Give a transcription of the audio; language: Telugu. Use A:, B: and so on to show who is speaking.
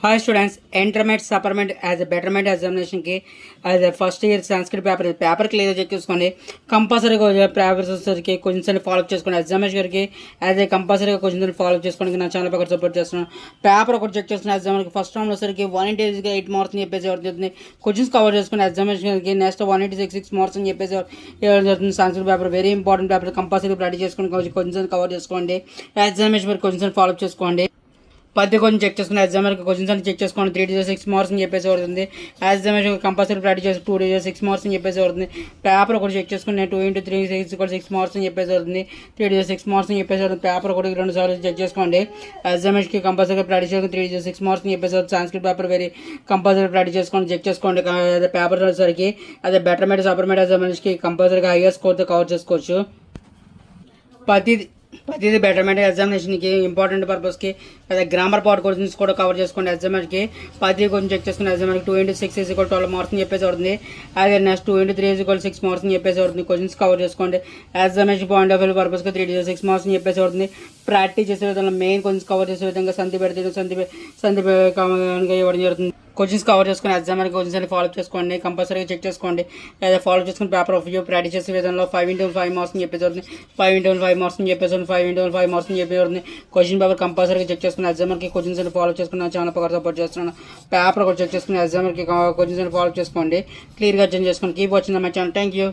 A: Hi students, intermediate, supplement as a betterment examination की as a first year Sanskrit paper clear చేసుకోండి. కంపల్సరీగా పేపర్స్ వచ్చేసరికి క్వశ్చన్స్ ఫాలో చేసుకోండి. ఎగ్జామినేషన్ గారికి యాజ్ ఏ కంపల్సరీగా క్వశ్చన్స్ ఫాలో చేసుకోండి. నా ఛానల్ పక్కన సపోర్ట్ చేస్తున్నాను. పేపర్ ఒకటి చెక్ చేస్తున్న ఎగ్జామ్కి ఫస్ట్ రౌండ్ వచ్చేసరికి 180గా 8 మార్క్స్ అని చెప్పేసి ఎవరు జరుగుతుంది. క్వశ్చన్స్ కవర్ చేసుకుని ఎగ్జామినేషన్ గారికి నెక్స్ట్ 186 6 మార్క్స్ అని చెప్పేసి ఎవరు జరుగుతుంది. సంస్కృత paper very important paper, compulsory ready చేసుకుని క్వశ్చన్స్ కవర్ చేసుకోండి. ఎగ్జామినేషన్ మరి క్వశ్చన్స్ ఫాలో చేసుకోండి. ప్రతి క్వశ్చన్ చెక్ చేసుకుని ఎగ్జామ్కి క్వశ్చన్స్ అని చెక్ చేసుకోండి. 3 days 6 మార్క్స్ అని చెప్పేసి అవుతుంది. ఎగ్జామినేషన్ కంపల్సరీ ప్రాక్టీస్ చేసి 2 days 6 మార్క్స్ అని చెప్పేసి అవుతుంది. పేపర్ ఒకటి చెక్ చేసుకుని 2 into 3 6 మార్క్స్ అని చెప్పేసి అవుతుంది. 3 days 6 మార్క్స్ అని చెప్పేసి అవుతుంది. పేపర్ ఒకటి 2 సార్లు చెక్ చేసుకోండి. ఎగ్జామినేషన్కి కంపల్సరీ ప్రాక్టీస్ చేసుకుని 3 days 6 మార్క్స్ అని చెప్పేసి అవుతుంది. సంస్కృత పేపర్ వెరీ కంపల్సరీ ప్రాక్టీస్ చేసుకోండి, చెక్ చేసుకోండి. అదే పేపర్ వచ్చేసరికి అదే బెటర్మెంట్ సపర్మెంట్ ఎగ్జామినేషన్కి కంపల్సరీగా హైయర్ స్కోర్తో కవర్ చేసుకోవచ్చు. ప్రతిదీ బెటర్మెంట్ ఎగ్జామినేషన్కి ఇంపార్టెంట్ పర్పస్కి అదే గ్రామర్ పార్ట్ క్వశ్చన్స్ కూడా కవర్ చేసుకోండి. ఎగ్జామ్కి ప్రతి కొంచెం చెక్ చేసుకుని ఎగ్జామ్కి 2 into 6 12 మార్క్స్ అని చెప్పేసి అవుతుంది. అదే నెక్స్ట్ 2 into 3 6 మార్క్స్ అని చెప్పేసి అవుతుంది. క్వశ్చన్స్ కవర్ చేసుకోండి. ఎగ్జామినేషన్ పాయింట్ ఆఫ్ వ్యూ పర్పస్కి 3 days 6 మార్క్స్ అని చెప్పేసి అవుతుంది. ప్రాక్టీస్ చేసే విధంగా మెయిన్ క్వశ్చన్స్ కవర్ చేసే విధంగా సంధి ఇవ్వడం జరుగుతుంది. క్వశ్చన్స్ కవర్ చేసుకుని ఎగ్జామ్కి క్వశ్చన్స్ అని ఫాలో చేసుకోండి. కంపల్సరీగా చెక్ చేసుకోండి. లేదా ఫాలో చేసుకుని పేపర్ ఆఫ్ వ్యూ ప్రాక్టీస్ చేసే విధంలో 5 into 5 మార్క్స్ అని చెప్పేసి అవుతుంది. 5 into 5 మార్క్స్ అని చెప్పేసి 5 into 5 మార్క్స్ అని చెప్పేసి అవుతుంది. క్వశ్చన్ పేపర్ కంపల్సరీగా చెక్ చేసుకుని ఎగ్జామ్కి క్వశ్చన్స్ అని ఫాలో చేసుకుని ఛానల్ పక్కన సపోర్ట్ చేస్తున్నాను. పేపర్ కూడా చెక్ చేసుకుని ఎగ్జామ్కి క్వశ్చన్స్ అని ఫాలో చేసుకోండి. క్లియర్గా అర్థం చేసుకోండి. Keep watching my channel. Thank you.